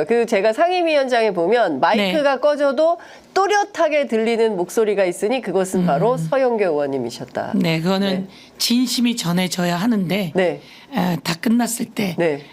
그 제가 상임위원장에 보면 마이크가 꺼져도 또렷하게 들리는 목소리가 있으니 그것은 바로 서영교 의원님이셨다. 네, 그거는 진심이 전해져야 하는데 네. 다 끝났을 때 네.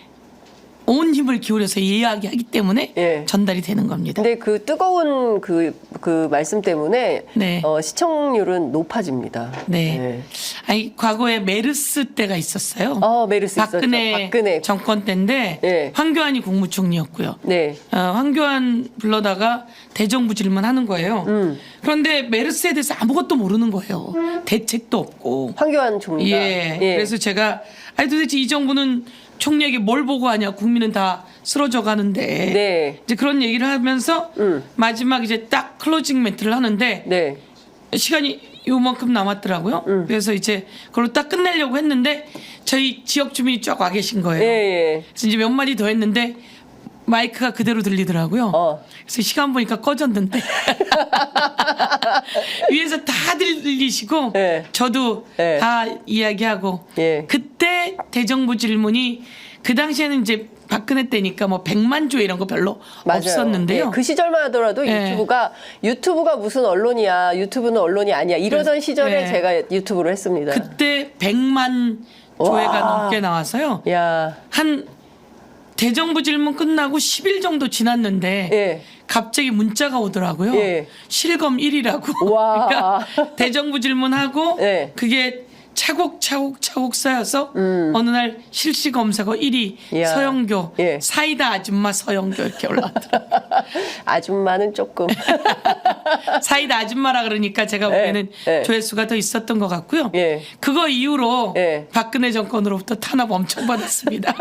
온 힘을 기울여서 이야기하기 때문에 예. 전달이 되는 겁니다. 근데 그 뜨거운 그 말씀 때문에 네. 시청률은 높아집니다. 네. 아니 과거에 메르스 때가 있었어요. 메르스 박근혜, 있었죠. 박근혜 정권 때인데 네. 황교안이 국무총리였고요. 네. 황교안 불러다가 대정부 질문하는 거예요. 그런데 메르스에 대해서 아무것도 모르는 거예요. 대책도 없고. 황교안 총리가. 예. 그래서 제가 아니 도대체 이 정부는 총리에게 뭘 보고 하냐, 국민은 다 쓰러져 가는데. 네. 이제 그런 얘기를 하면서 마지막 이제 딱 클로징 멘트를 하는데 네. 시간이 요만큼 남았더라고요. 그래서 이제 그걸로 딱 끝내려고 했는데 저희 지역 주민이 쫙 와 계신 거예요. 예. 그래서 이제 몇 마디 더 했는데 마이크가 그대로 들리더라고요. 그래서 시간 보니까 꺼졌는데 위에서 다 들리시고 네. 저도 네. 다 이야기하고 예. 그때 대정부 질문이 그 당시에는 이제 박근혜 때니까 뭐 100만 조 이런 거 별로 맞아요. 없었는데요. 예, 그 시절만 하더라도 예. 유튜브가 무슨 언론이야, 유튜브는 언론이 아니야 이러던 시절에 예. 제가 유튜브를 했습니다. 그때 100만 조회가 와. 넘게 나와서요. 야. 한 대정부 질문 끝나고 10일 정도 지났는데 예. 갑자기 문자가 오더라고요. 예. 실검 1위라고. 와. 그러니까 대정부 질문하고 예. 그게 차곡차곡 쌓여서 어느 날 실시 검색어 1위 이야. 서영교, 예. 사이다 아줌마 서영교 이렇게 올라왔더라고요. 아줌마는 조금. 사이다 아줌마라 그러니까 제가 보기에는 예. 조회수가 더 있었던 것 같고요. 예. 그거 이후로 예. 박근혜 정권으로부터 탄압 엄청 받았습니다.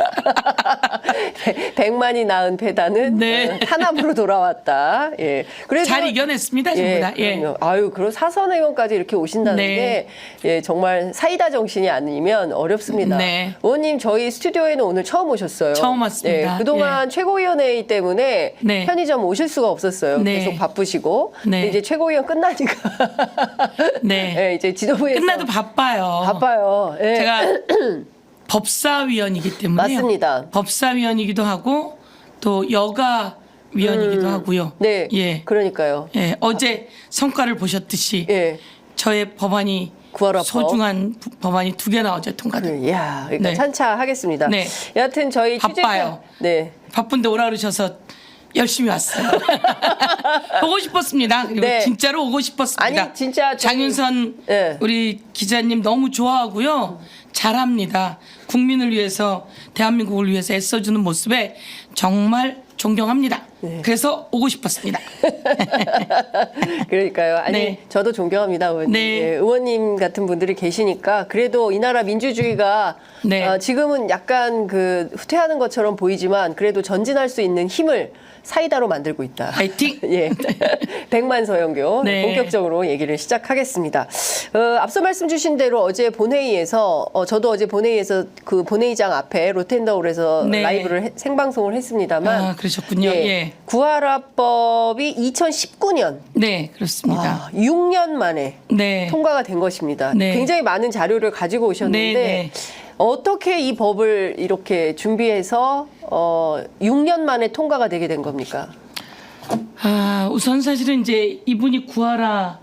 100만이 낳은 배단은 네. 탄압으로 돌아왔다. 예. 그래도 잘 이겨냈습니다, 전부 다. 예. 그럼요. 아유, 그럼 사선 의원까지 이렇게 오신다는 네. 게 예, 정말 사이다 정신이 아니면 어렵습니다. 네. 의원님 저희 스튜디오에는 오늘 처음 오셨어요. 처음 왔습니다. 예, 그동안 최고위원회의 때문에 네. 편의점 오실 수가 없었어요. 네. 계속 바쁘시고. 네. 근데 이제 최고위원 끝나니까 네. 예, 이제 지도부에서 끝나도 바빠요. 바빠요. 예. 제가 법사위원이기 때문에 맞습니다. 법사위원이기도 하고 또 여가위원이기도 하고요. 네. 예. 그러니까요. 예. 어제 성과를 보셨듯이 예. 저의 법안이 구하라 소중한 법안이 2개나 어제 통과됐고 이야, 그러니까 네. 찬차하겠습니다. 네. 여하튼 저희 바빠요. 네. 바쁜데 오라 그러셔서 열심히 왔어요. 보고 싶었습니다. 그리고 네. 진짜로 오고 싶었습니다. 아니, 진짜 장윤선 네. 우리 기자님 너무 좋아하고요. 잘합니다. 국민을 위해서 대한민국을 위해서 애써주는 모습에 정말 존경합니다. 네. 그래서 오고 싶었습니다. 그러니까요. 아니 네. 저도 존경합니다, 의원님. 네. 예, 의원님 같은 분들이 계시니까 그래도 이 나라 민주주의가 네. 지금은 약간 그 후퇴하는 것처럼 보이지만 그래도 전진할 수 있는 힘을 사이다로 만들고 있다. 파이팅! 예, 100만 서영교 네. 본격적으로 얘기를 시작하겠습니다. 앞서 말씀 주신 대로 어제 본회의에서 저도 어제 본회의에서 그 본회의장 앞에 로텐더홀에서 네. 라이브를 생방송을 했습니다만 아, 그러셨군요. 예. 구하라법이 2019년 네, 그렇습니다. 6년 만에 네. 통과가 된 것입니다. 네. 굉장히 많은 자료를 가지고 오셨는데 네, 네. 어떻게 이 법을 이렇게 준비해서 6년 만에 통과가 되게 된 겁니까? 우선 사실은 이제 이분이 구하라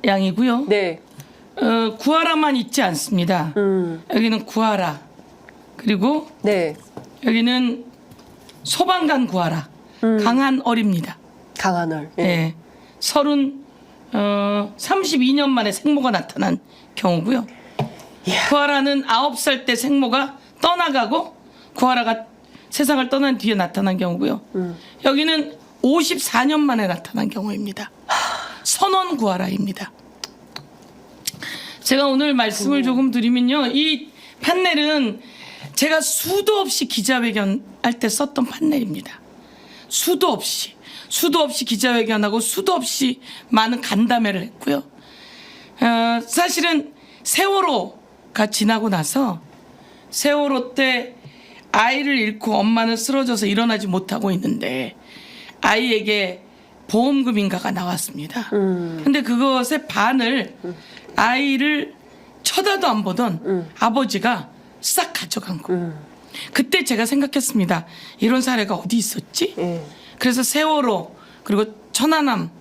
양이고요. 네. 구하라만 있지 않습니다. 여기는 구하라 그리고 네. 여기는 소방관 구하라 강한 어립니다. 강한을. 예. 예. 32년 만에 생모가 나타난 경우고요. 구하라는 9살 때 생모가 떠나가고 구하라가 세상을 떠난 뒤에 나타난 경우고요. 여기는 54년 만에 나타난 경우입니다. 선원 구하라입니다. 제가 오늘 말씀을 조금 드리면요. 이 판넬은 제가 수도 없이 기자회견 할 때 썼던 판넬입니다. 수도 없이 기자회견하고 수도 없이 많은 간담회를 했고요. 사실은 세월호가 지나고 나서 세월호 때 아이를 잃고 엄마는 쓰러져서 일어나지 못하고 있는데 아이에게 보험금인가가 나왔습니다. 근데 그것의 반을 아이를 쳐다도 안 보던 아버지가 싹 가져간 거예요. 그때 제가 생각했습니다. 이런 사례가 어디 있었지? 그래서 세월호 그리고 천안함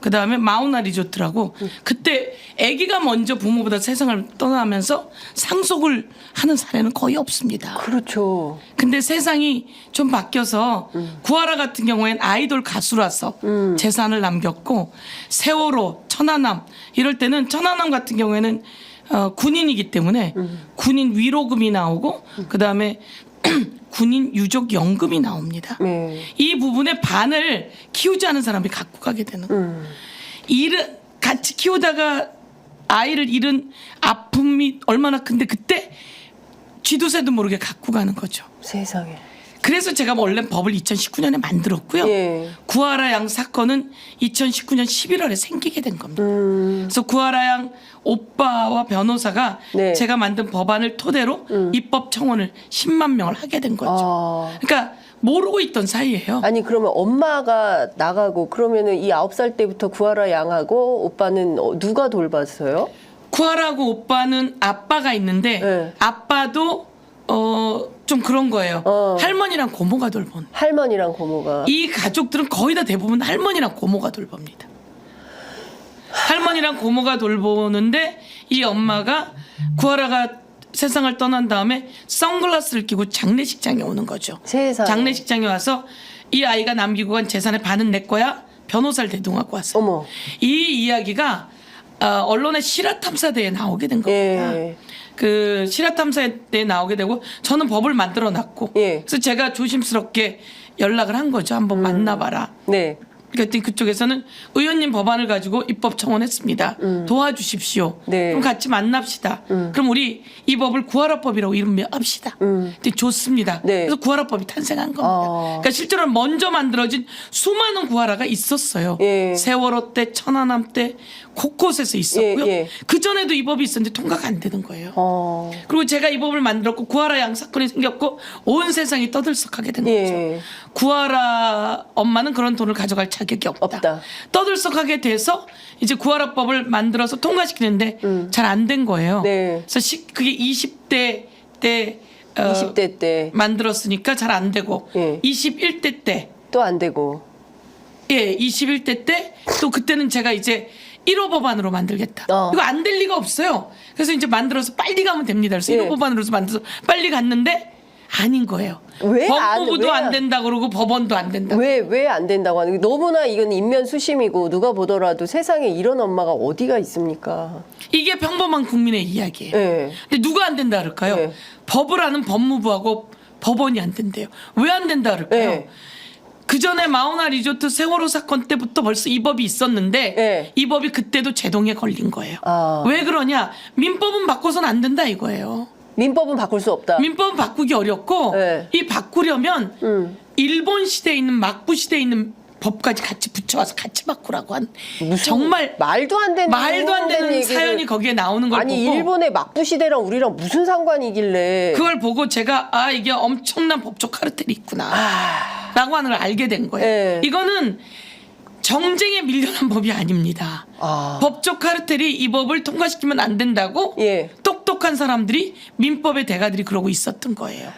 그다음에 마우나 리조트라고 그때 아기가 먼저 부모보다 세상을 떠나면서 상속을 하는 사례는 거의 없습니다. 그렇죠. 근데 세상이 좀 바뀌어서 구하라 같은 경우엔 아이돌 가수라서 재산을 남겼고 세월호, 천안함 이럴 때는 천안함 같은 경우에는 군인이기 때문에 군인 위로금이 나오고 그다음에 군인 유족 연금이 나옵니다. 네. 이 부분의 반을 키우지 않은 사람이 갖고 가게 되는 거예요. 같이 키우다가 아이를 잃은 아픔이 얼마나 큰데 그때 쥐도새도 모르게 갖고 가는 거죠. 세상에. 그래서 제가 원래 법을 2019년에 만들었고요. 예. 구하라 양 사건은 2019년 11월에 생기게 된 겁니다. 그래서 구하라 양 오빠와 변호사가 네. 제가 만든 법안을 토대로 입법 청원을 10만 명을 하게 된 거죠. 그러니까 모르고 있던 사이예요. 아니 그러면 엄마가 나가고 그러면은 이 9살 때부터 구하라 양하고 오빠는 누가 돌봤어요? 구하라고 오빠는 아빠가 있는데 네. 아빠도 좀 그런 거예요. 할머니랑 고모가 돌본. 할머니랑 고모가. 이 가족들은 거의 다 대부분 할머니랑 고모가 돌봅니다. 할머니랑 고모가 돌보는데 이 엄마가 구하라가 세상을 떠난 다음에 선글라스를 끼고 장례식장에 오는 거죠. 세상에. 장례식장에 와서 이 아이가 남기고 간 재산의 반은 내 거야. 변호사를 대동하고 왔어요. 어머. 이 이야기가 언론의 실화탐사대에 나오게 된 겁니다. 예. 그 실화탐사대에 나오게 되고 저는 법을 만들어 놨고 예. 그래서 제가 조심스럽게 연락을 한 거죠. 한번 만나봐라. 네. 그랬더니 그쪽에서는 의원님 법안을 가지고 입법 청원했습니다. 도와주십시오. 네. 그럼 같이 만납시다. 그럼 우리 이 법을 구하라법이라고 이름합시다. 근데 좋습니다. 네. 그래서 구하라법이 탄생한 겁니다. 그러니까 실제로 먼저 만들어진 수많은 구하라가 있었어요. 예. 세월호 때, 천안함 때 곳곳에서 있었고요. 예, 예. 그 전에도 이 법이 있었는데 통과가 안 되는 거예요. 그리고 제가 이 법을 만들었고 구하라 양 사건이 생겼고 온 세상이 떠들썩하게 된 예. 거죠. 구하라 엄마는 그런 돈을 가져갈 자격이 없다. 떠들썩하게 돼서 이제 구하라법을 만들어서 통과시키는데 잘 안 된 거예요. 네. 그래서 그게 20대 때 20대 때 만들었으니까 잘 안 되고 예. 21대 때 또 안 되고. 예, 21대 때 또 그때는 제가 이제 1호 법안으로 만들겠다. 이거 안 될 리가 없어요. 그래서 이제 만들어서 빨리 가면 됩니다. 그래서 예. 1호 법안으로서 만들어서 빨리 갔는데 아닌 거예요. 왜 법무부도 왜 안 된다 그러고 법원도 안 된다. 왜 안 된다고 하는 게 너무나 이건 인면수심이고 누가 보더라도 세상에 이런 엄마가 어디가 있습니까? 이게 평범한 국민의 이야기예요. 예. 근데 누가 안 된다 그럴까요? 네. 법을 아는 법무부하고 법원이 안 된대요. 왜 안 된다 그럴까요? 네. 그 전에 마우나 리조트 세월호 사건 때부터 벌써 이 법이 있었는데 네. 이 법이 그때도 제동에 걸린 거예요. 아. 왜 그러냐? 민법은 바꿔서는 안 된다 이거예요. 민법은 바꿀 수 없다. 민법은 바꾸기 어렵고 네. 이 바꾸려면 일본 시대에 있는 막부 시대에 있는 법까지 같이 붙여와서 같이 바꾸라고 한 정말 말도 안 되는 되는 얘기를. 사연이 거기에 나오는 걸 아니 보고 일본의 막부 시대랑 우리랑 무슨 상관이길래? 그걸 보고 제가 이게 엄청난 법적 카르텔이 있구나 라고 하는 걸 알게 된 거예요. 네. 이거는 정쟁에 밀려난 법이 아닙니다. 법적 카르텔이 이 법을 통과시키면 안 된다고 예. 똑똑한 사람들이 민법의 대가들이 그러고 있었던 거예요.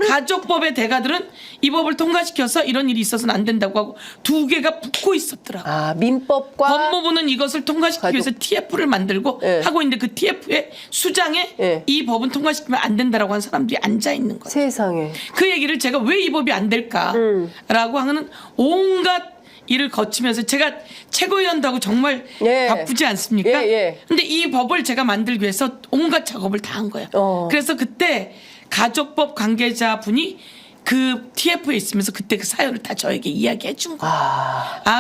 가족법의 대가들은 이 법을 통과시켜서 이런 일이 있어서는 안 된다고 하고 두 개가 붙고 있었더라고요. 민법과 법무부는 이것을 통과시키기 위해서 TF를 만들고 예. 하고 있는데 그 TF의 수장에 예. 이 법은 통과시키면 안 된다라고 하는 사람들이 앉아 있는 거예요. 세상에. 그 얘기를 제가 왜 이 법이 안 될까라고 하는 온갖 일을 거치면서 제가 최고위원도 하고 정말 예. 바쁘지 않습니까? 예. 근데 이 법을 제가 만들기 위해서 온갖 작업을 다 한 거예요. 그래서 그때 가족법 관계자분이 그 TF에 있으면서 그때 그 사연을 다 저에게 이야기해 준 거예요.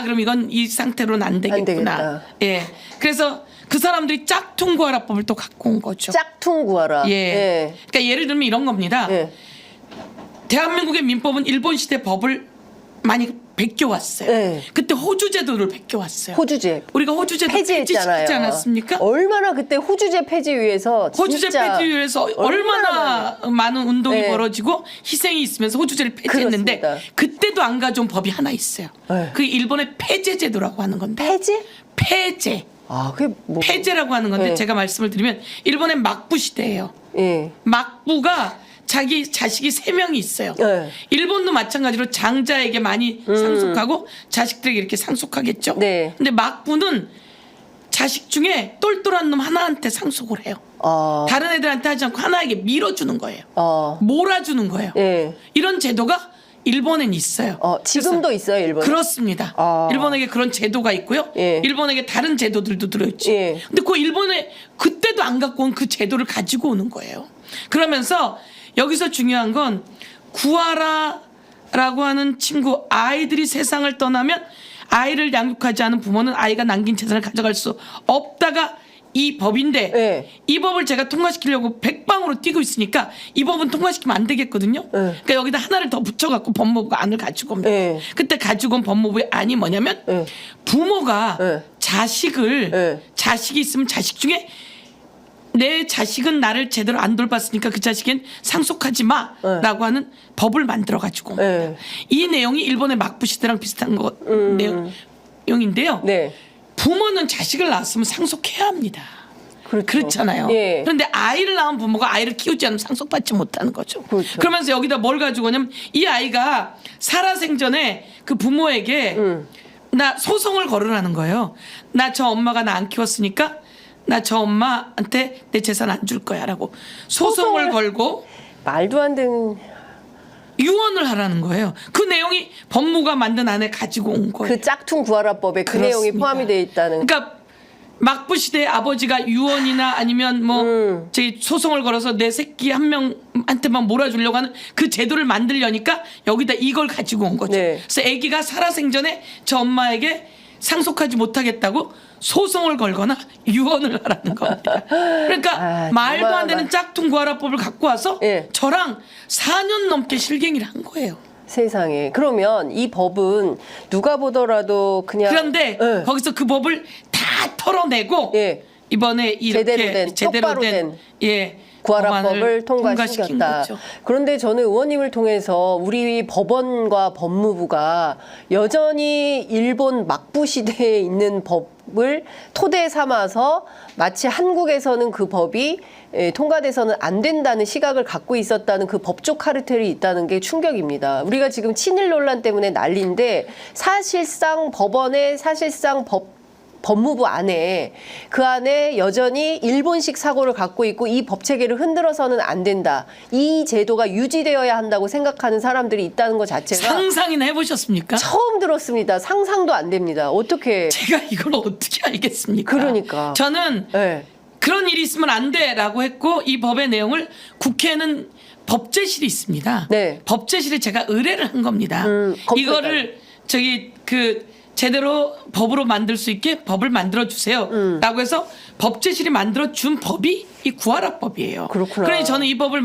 그럼 이건 이 상태로는 안 되겠구나. 되겠다. 예. 그래서 그 사람들이 짝퉁 구하라법을 또 갖고 온 거죠. 짝퉁 구하라. 예. 그러니까 예를 들면 이런 겁니다. 예. 대한민국의 민법은 일본 시대 법을 많이 베껴왔어요. 네. 그때 호주 제도를 베껴왔어요. 호주제. 우리가 호주 제도 폐지했잖아요. 폐지시키지 않았습니까? 얼마나 그때 호주제 폐지 위해서 호주제 진짜 폐지 위해서 얼마나 많은 운동이 네. 벌어지고 희생이 있으면서 호주제를 폐지했는데 그렇습니다. 그때도 안 가져온 법이 하나 있어요. 네. 그게 일본의 폐제 제도라고 하는 건데. 폐지? 폐제. 그게 뭐? 폐제라고 하는 건데 네. 제가 말씀을 드리면 일본의 막부 시대예요. 예. 막부가 자기 자식이 3명이 있어요. 네. 일본도 마찬가지로 장자에게 많이 상속하고 자식들에게 이렇게 상속하겠죠. 네. 근데 막부는 자식 중에 똘똘한 놈 하나한테 상속을 해요. 다른 애들한테 하지 않고 하나에게 밀어주는 거예요. 몰아주는 거예요. 네. 이런 제도가 일본엔 있어요. 지금도 있어요, 일본. 그렇습니다. 일본에게 그런 제도가 있고요. 예. 일본에게 다른 제도들도 들어있죠. 예. 근데 그 일본에 그때도 안 갖고 온 그 제도를 가지고 오는 거예요. 그러면서 여기서 중요한 건 구하라라고 하는 친구, 아이들이 세상을 떠나면 아이를 양육하지 않은 부모는 아이가 남긴 재산을 가져갈 수 없다가 이 법인데 네. 이 법을 제가 통과시키려고 백방으로 뛰고 있으니까 이 법은 통과시키면 안 되겠거든요. 그러니까 여기다 하나를 더 붙여갖고 법무부가 안을 가지고 옵니다. 네. 그때 가지고 온 법무부의 안이 뭐냐면 네. 부모가 네. 자식을 네. 자식이 있으면 자식 중에 내 자식은 나를 제대로 안 돌봤으니까 그 자식엔 상속하지 마라고 하는 법을 만들어 가지고 옵니다. 네. 이 내용이 일본의 막부 시대랑 비슷한 거 내용인데요. 네. 부모는 자식을 낳았으면 상속해야 합니다. 그렇죠. 그렇잖아요. 예. 그런데 아이를 낳은 부모가 아이를 키우지 않으면 상속받지 못하는 거죠. 그렇죠. 그러면서 여기다 뭘 가지고 오냐면 이 아이가 살아생전에 그 부모에게 나 소송을 걸으라는 거예요. 나 저 엄마가 나 안 키웠으니까 나 저 엄마한테 내 재산 안 줄 거야라고 소송을 걸고 말도 안 되는 유언을 하라는 거예요. 그 내용이 법무가 만든 안에 가지고 온 거예요. 그 짝퉁 구하라법에 그 그렇습니다. 내용이 포함이 되어 있다는. 그러니까 막부 시대의 아버지가 유언이나 아니면 뭐 저기 소송을 걸어서 내 새끼 한 명한테만 몰아주려고 하는 그 제도를 만들려니까 여기다 이걸 가지고 온 거죠. 네. 그래서 아기가 살아생전에 저 엄마에게 상속하지 못하겠다고 소송을 걸거나 유언을 하라는 겁니다. 그러니까 말도 안 되는 짝퉁 구하라법을 갖고 와서 예. 저랑 4년 넘게 실갱이를 한 거예요. 세상에. 그러면 이 법은 누가 보더라도 그냥. 그런데 예. 거기서 그 법을 다 털어내고 예. 이번에 이렇게 똑바로 된 예, 구하라법을 법안을 통과시킨 거다. 거죠. 그런데 저는 의원님을 통해서 우리 법원과 법무부가 여전히 일본 막부 시대에 있는 법을 토대 삼아서 마치 한국에서는 그 법이 통과돼서는 안 된다는 시각을 갖고 있었다는 그 법조 카르텔이 있다는 게 충격입니다. 우리가 지금 친일 논란 때문에 난리인데 사실상 법원의 사실상 법무부 안에 그 안에 여전히 일본식 사고를 갖고 있고 이 법 체계를 흔들어서는 안 된다. 이 제도가 유지되어야 한다고 생각하는 사람들이 있다는 것 자체가 상상이나 해보셨습니까? 처음 들었습니다. 상상도 안 됩니다. 어떻게? 제가 이걸 어떻게 알겠습니까? 그러니까. 저는 네. 그런 일이 있으면 안 돼라고 했고 이 법의 내용을 국회는 법제실이 있습니다. 네. 법제실에 제가 의뢰를 한 겁니다. 이거를 저기 그 제대로 법으로 만들 수 있게 법을 만들어 주세요라고 해서 법제실이 만들어 준 법이 이 구하라법이에요. 그렇구나. 그러니 저는 이 법을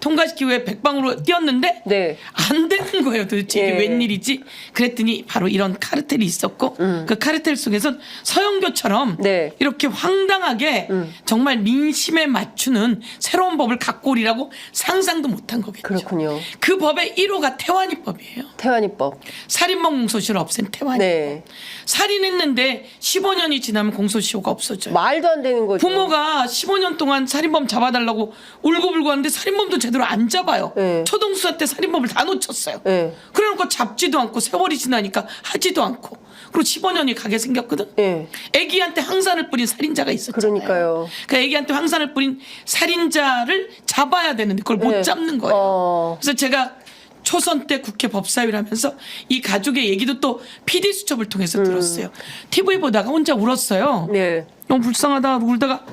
통과시키기 위해 백방으로 뛰었는데 네. 안 되는 거예요. 도대체 이게 예. 웬일이지? 그랬더니 바로 이런 카르텔이 있었고 그 카르텔 속에선 서영교처럼 네. 이렇게 황당하게 정말 민심에 맞추는 새로운 법을 갖고 오리라고 상상도 못한 거겠죠. 그렇군요. 그 법의 1호가 태완이법이에요. 태완이법. 살인범 공소시효를 없앤 태완이법. 네. 살인했는데 15년이 지나면 공소시효가 없어져요. 말도 안 되는 거죠. 부모가 15년 동안 살인범 잡아달라고 울고불고 하는데 살인범도 제대로 안 잡아요. 네. 초등수사 때 살인범을 다 놓쳤어요. 네. 그래놓고 잡지도 않고 세월이 지나니까 하지도 않고 그리고 15년이 가게 생겼거든. 네. 애기한테 황산을 뿌린 살인자가 있었잖아요. 그러니까요. 그러니까 애기한테 황산을 뿌린 살인자를 잡아야 되는데 그걸 못 네. 잡는 거예요. 그래서 제가 초선 때 국회 법사위를 하면서 이 가족의 얘기도 또 PD 수첩을 통해서 들었어요. TV 보다가 혼자 울었어요. 네. 너무 불쌍하다 울다가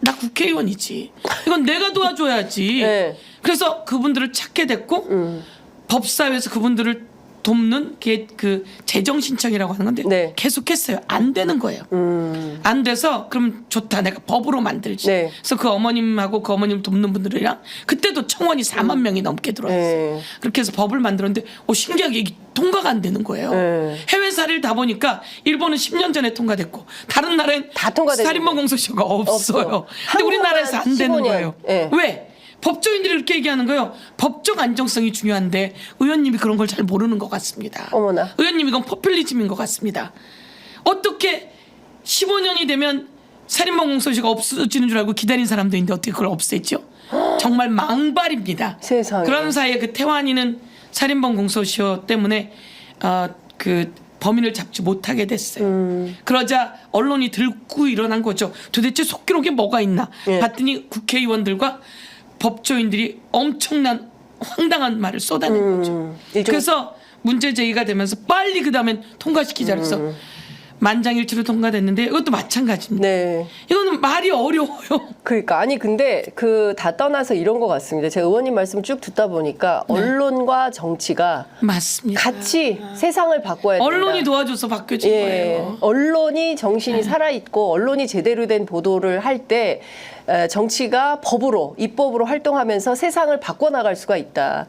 나 국회의원이지. 이건 내가 도와줘야지. 네. 그래서 그분들을 찾게 됐고 법사위에서 그분들을 돕는 게 그 재정 신청이라고 하는 건데 네. 계속했어요. 안 되는 거예요. 안 돼서 그럼 좋다. 내가 법으로 만들지. 네. 그래서 그 어머님하고 그 어머님 돕는 분들이랑 그때도 청원이 4만 명이 넘게 들어왔어요. 네. 그렇게 해서 법을 만들었는데 신기하게 이게 통과가 안 되는 거예요. 네. 해외사를 다 보니까 일본은 10년 전에 통과됐고 다른 나라엔 다 통과됐는데. 살인범 공소시효가 없어요. 없어. 근데 우리나라에서 안 되는 15년. 거예요. 네. 왜? 법조인들이 이렇게 얘기하는 거예요. 법적 안정성이 중요한데 의원님이 그런 걸 잘 모르는 것 같습니다. 어머나. 의원님 이건 포퓰리즘인 것 같습니다. 어떻게 15년이 되면 살인범 공소시효가 없어지는 줄 알고 기다린 사람도 있는데 어떻게 그걸 없앴죠? 정말 망발입니다. 세상에. 그런 사이에 그 태완이는 살인범 공소시효 때문에 그 범인을 잡지 못하게 됐어요. 그러자 언론이 들고 일어난 거죠. 도대체 속기록에 뭐가 있나 예. 봤더니 국회의원들과 법조인들이 엄청난 황당한 말을 쏟아낸 거죠. 그래서 문제 제기가 되면서 빨리 그다음엔 통과시키자 그래서 만장일치로 통과됐는데 이것도 마찬가지입니다. 네. 이거는 말이 어려워요. 그러니까 아니 근데 그 다 떠나서 이런 것 같습니다. 제가 의원님 말씀 쭉 듣다 보니까 네. 언론과 정치가 맞습니다. 같이 세상을 바꿔야 된다. 언론이 도와줘서 바뀌어진 거예요. 언론이 정신이 살아있고 언론이 제대로 된 보도를 할 때 정치가 법으로 입법으로 활동하면서 세상을 바꿔나갈 수가 있다.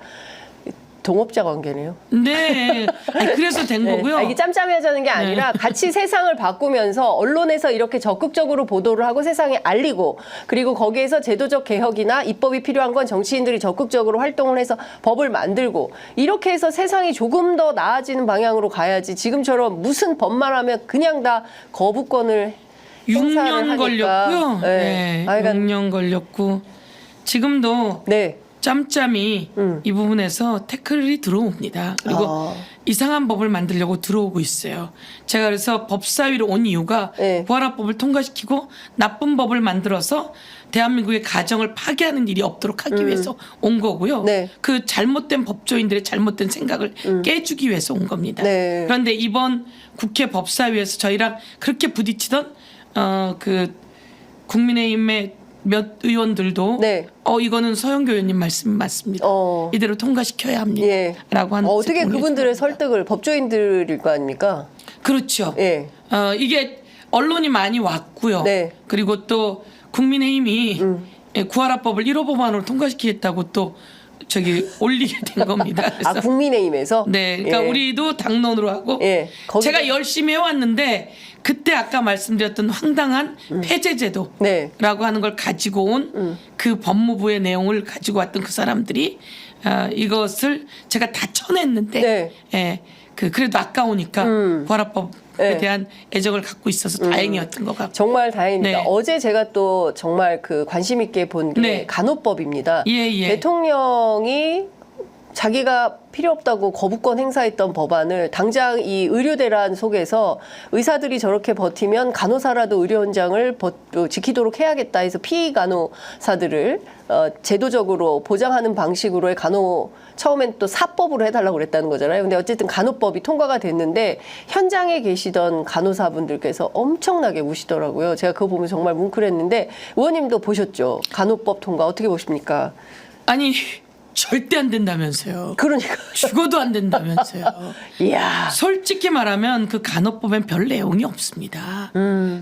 동업자 관계네요. 네. 아니, 그래서 된 거고요. 이게 짬짬이하자는 게 아니라 같이 세상을 바꾸면서 언론에서 이렇게 적극적으로 보도를 하고 세상에 알리고 그리고 거기에서 제도적 개혁이나 입법이 필요한 건 정치인들이 적극적으로 활동을 해서 법을 만들고 이렇게 해서 세상이 조금 더 나아지는 방향으로 가야지 지금처럼 무슨 법만 하면 그냥 다 거부권을 6년 걸렸고요. 네. 아, 그러니까 6년 걸렸고 지금도 네. 짬짬이 이 부분에서 태클이 들어옵니다. 그리고 이상한 법을 만들려고 들어오고 있어요. 제가 그래서 법사위로 온 이유가 네. 부활합법을 통과시키고 나쁜 법을 만들어서 대한민국의 가정을 파괴하는 일이 없도록 하기 위해서 온 거고요. 네. 그 잘못된 법조인들의 잘못된 생각을 깨주기 위해서 온 겁니다. 네. 그런데 이번 국회 법사위에서 저희랑 그렇게 부딪히던 그 국민의힘의 몇 의원들도 네. 이거는 서영교 의원님 말씀 맞습니다. 이대로 통과시켜야 합니다. 예. 라고 하는 어떻게 그분들의 설득을 법조인들일 거 아닙니까? 그렇죠. 예. 이게 언론이 많이 왔고요. 네. 그리고 또 국민의힘이 구하라법을 1호 법안으로 통과시키겠다고 또 저기 올리게 된 겁니다. 그래서 국민의힘에서? 네, 그러니까 예. 우리도 당론으로 하고 예. 제가 열심히 해왔는데 그때 아까 말씀드렸던 황당한 폐쇄제도라고 네. 하는 걸 가지고 온 그 법무부의 내용을 가지고 왔던 그 사람들이 이것을 제가 다 쳐냈는데 네. 예, 그래도 아까우니까 부활합법에 네. 대한 애정을 갖고 있어서 다행이었던 것 같고 정말 다행입니다. 네. 어제 제가 또 정말 그 관심 있게 본 게 네. 간호법입니다. 예. 대통령이 자기가 필요 없다고 거부권 행사했던 법안을 당장 이 의료 대란 속에서 의사들이 저렇게 버티면 간호사라도 의료 현장을 지키도록 해야겠다 해서 피의 간호사들을 제도적으로 보장하는 방식으로의 처음엔 또 사법으로 해달라고 그랬다는 거잖아요. 근데 어쨌든 간호법이 통과가 됐는데 현장에 계시던 간호사분들께서 엄청나게 우시더라고요. 제가 그거 보면 정말 뭉클했는데 의원님도 보셨죠? 간호법 통과 어떻게 보십니까? 아니 절대 안 된다면서요. 그러니까. 죽어도 안 된다면서요. 이야. 솔직히 말하면 그 간호법엔 별 내용이 없습니다.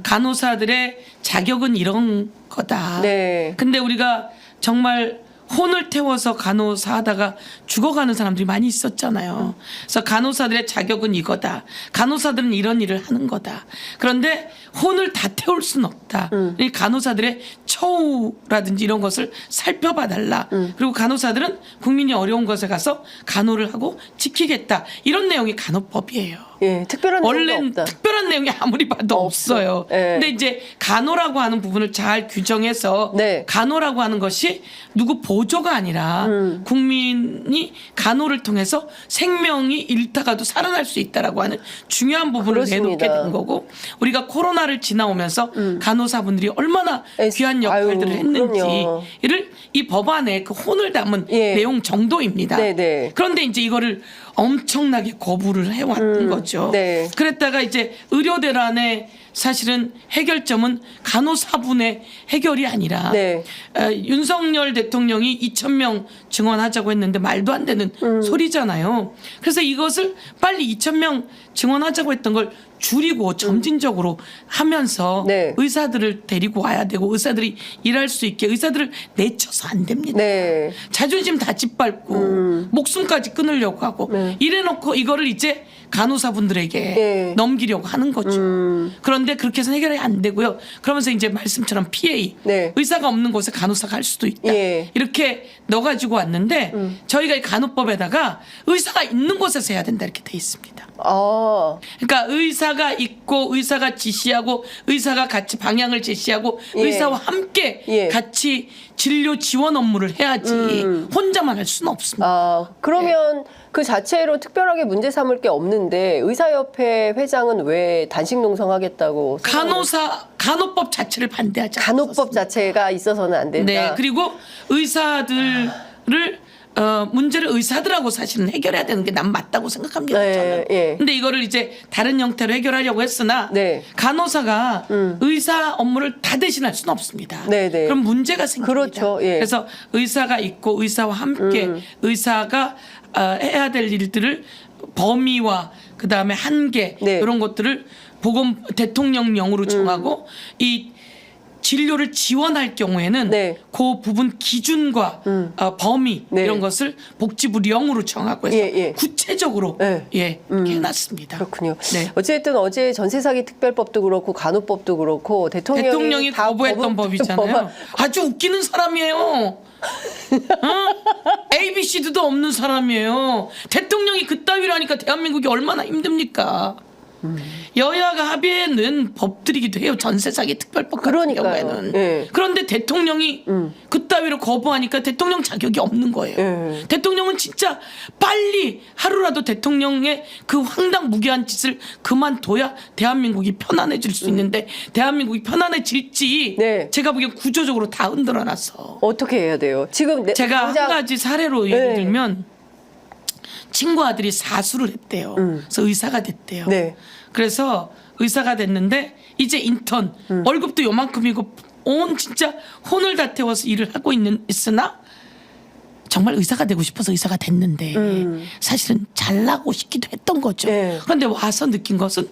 간호사들의 자격은 이런 거다. 네. 근데 우리가 정말 혼을 태워서 간호사 하다가 죽어가는 사람들이 많이 있었잖아요. 그래서 간호사들의 자격은 이거다. 간호사들은 이런 일을 하는 거다. 그런데 혼을 다 태울 수는 없다. 이 간호사들의 처우라든지 이런 것을 살펴봐 달라. 그리고 간호사들은 국민이 어려운 것에 가서 간호를 하고 지키겠다. 이런 내용이 간호법이에요. 예, 특별한 내용도 원래는 없다. 특별한 내용이 아무리 봐도 없어요. 예. 근데 이제 간호라고 하는 부분을 잘 규정해서 네. 간호라고 하는 것이 누구 보조가 아니라 국민이 간호를 통해서 생명이 잃다가도 살아날 수 있다라고 하는 중요한 부분을 그렇습니다. 내놓게 된 거고 우리가 코로나를 지나오면서 간호사분들이 얼마나 귀한 역할들을 그럼요. 했는지를 이 법안에 그 혼을 담은 예. 내용 정도입니다. 네네. 그런데 이제 이거를 엄청나게 거부를 해왔던 거죠. 네. 그랬다가 이제 의료대란의 사실은 해결점은 간호사분의 해결이 아니라 네. 윤석열 대통령이 2,000명 증원하자고 했는데 말도 안 되는 소리잖아요. 그래서 이것을 빨리 2,000명 증원하자고 했던 걸 줄이고 점진적으로 하면서 네. 의사들을 데리고 와야 되고 의사들이 일할 수 있게 의사들을 내쳐서 안 됩니다. 네. 자존심 다 짓밟고 목숨까지 끊으려고 하고 이래놓고 이거를 이제 간호사분들에게 네. 넘기려고 하는 거죠. 그런데 그렇게 해서 해결이 안 되고요. 그러면서 이제 말씀처럼 PA 네. 의사가 없는 곳에 간호사가 할 수도 있다. 예. 이렇게 넣어가지고 왔는데 저희가 이 간호법에다가 의사가 있는 곳에서 해야 된다 이렇게 돼 있습니다. 아. 그러니까 의사가 의사가 있고 의사가 지시하고 의사가 같이 방향을 제시하고 예. 의사와 함께 예. 같이 진료 지원 업무를 해야지 혼자만 할 수는 없습니다. 아, 그러면 그 자체로 특별하게 문제 삼을 게 없는데 의사협회 회장은 왜 단식 농성하겠다고? 간호법 자체를 반대하지 간호법 않았습니다. 자체가 있어서는 안 된다. 네, 그리고 의사들을 문제를 의사들하고 사실은 해결해야 되는 게 난 맞다고 생각합니다. 네, 저는. 예. 근데 이거를 이제 다른 형태로 해결하려고 했으나 네. 간호사가 의사 업무를 다 대신할 수는 없습니다. 네, 네. 그럼 문제가 생깁니다. 그렇죠, 예. 그래서 의사가 있고 의사와 함께 의사가 해야 될 일들을 범위와 그다음에 한계 네. 이런 것들을 대통령령으로 정하고 이 진료를 지원할 경우에는 네. 그 부분 기준과 범위 네. 이런 것을 복지부령으로 정하고 해서 예, 예. 구체적으로 네. 해놨습니다. 그렇군요. 네. 어쨌든 어제 전세사기 특별법도 그렇고 간호법도 그렇고 대통령이 다 거부했던 법이잖아요. 아주 웃기는 사람이에요. ABC도 없는 사람이에요. 대통령이 그따위로 하니까 대한민국이 얼마나 힘듭니까? 여야가 합의는 법들이기도 해요. 전세 사기 특별법 같은 그러니까요. 경우에는. 예. 그런데 대통령이 그따위로 거부하니까 대통령 자격이 없는 거예요. 예. 대통령은 진짜 빨리 하루라도 대통령의 그 황당무계한 짓을 그만둬야 대한민국이 편안해질 수 있는데 대한민국이 편안해질지 네. 제가 보기엔 구조적으로 다 흔들어놨어. 어떻게 해야 돼요? 지금 제가 한 가지 사례로 예를 네. 들면 친구 아들이 사수를 했대요. 그래서 의사가 됐대요. 네. 그래서 의사가 됐는데 이제 인턴 월급도 요만큼이고 온 진짜 혼을 다 태워서 일을 하고 있으나 정말 의사가 되고 싶어서 의사가 됐는데 사실은 잘나고 싶기도 했던 거죠. 네. 그런데 와서 느낀 것은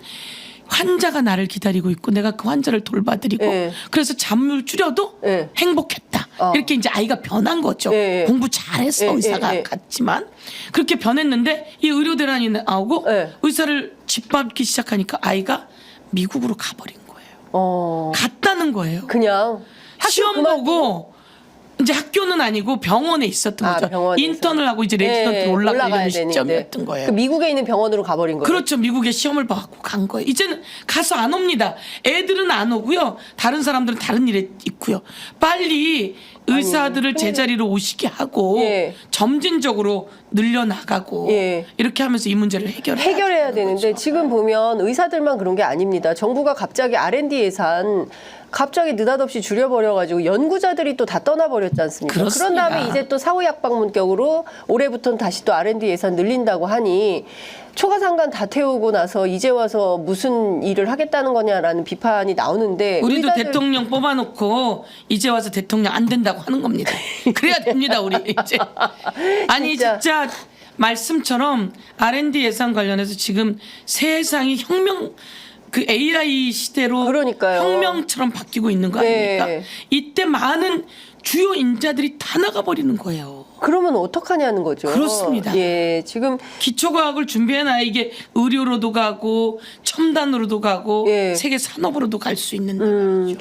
환자가 나를 기다리고 있고 내가 그 환자를 돌봐드리고 네. 그래서 잠을 줄여도 네. 행복했다. 이렇게 이제 아이가 변한 거죠. 네. 공부 잘했어 네. 의사가 네. 같지만 그렇게 변했는데 이 의료대란이 나오고 네. 의사를 짓밟기 시작하니까 아이가 미국으로 가버린 거예요. 갔다는 거예요. 그냥 시험 그만두고? 보고 이제 학교는 아니고 병원에 있었던 거죠. 병원에서. 인턴을 하고 이제 레지던트로 올라가야 올라가려는 되는데. 시점이었던 거예요. 그 미국에 있는 병원으로 가버린 거예요. 그렇죠. 미국에 시험을 받고 간 거예요. 이제는 가서 안 옵니다. 애들은 안 오고요. 다른 사람들은 다른 일에 있고요. 빨리 의사들을 제자리로 오시게 하고 예. 점진적으로 늘려나가고 예. 이렇게 하면서 이 문제를 해결해야 되는데 지금 보면 의사들만 그런 게 아닙니다. 정부가 갑자기 R&D 예산 갑자기 느닷없이 줄여버려가지고 연구자들이 또 다 떠나버렸지 않습니까? 그렇습니다. 그런 다음에 이제 또 사후약방문격으로 올해부터는 다시 또 R&D 예산 늘린다고 하니 초과상관 다 태우고 나서 이제 와서 무슨 일을 하겠다는 거냐라는 비판이 나오는데 우리도 의사들- 대통령 뽑아놓고 이제 와서 대통령 안 된다고 하는 겁니다. 그래야 됩니다, 우리 이제. 아니 진짜 말씀처럼 R&D 예산 관련해서 지금 세상이 그 AI 시대로 그러니까요. 혁명처럼 바뀌고 있는 거 아닙니까? 네. 이때 많은 주요 인자들이 다 나가버리는 거예요. 그러면 어떡하냐는 거죠. 그렇습니다. 예, 지금 기초과학을 준비해놔야 이게 의료로도 가고 첨단으로도 가고 예. 세계 산업으로도 갈 수 있는 거죠.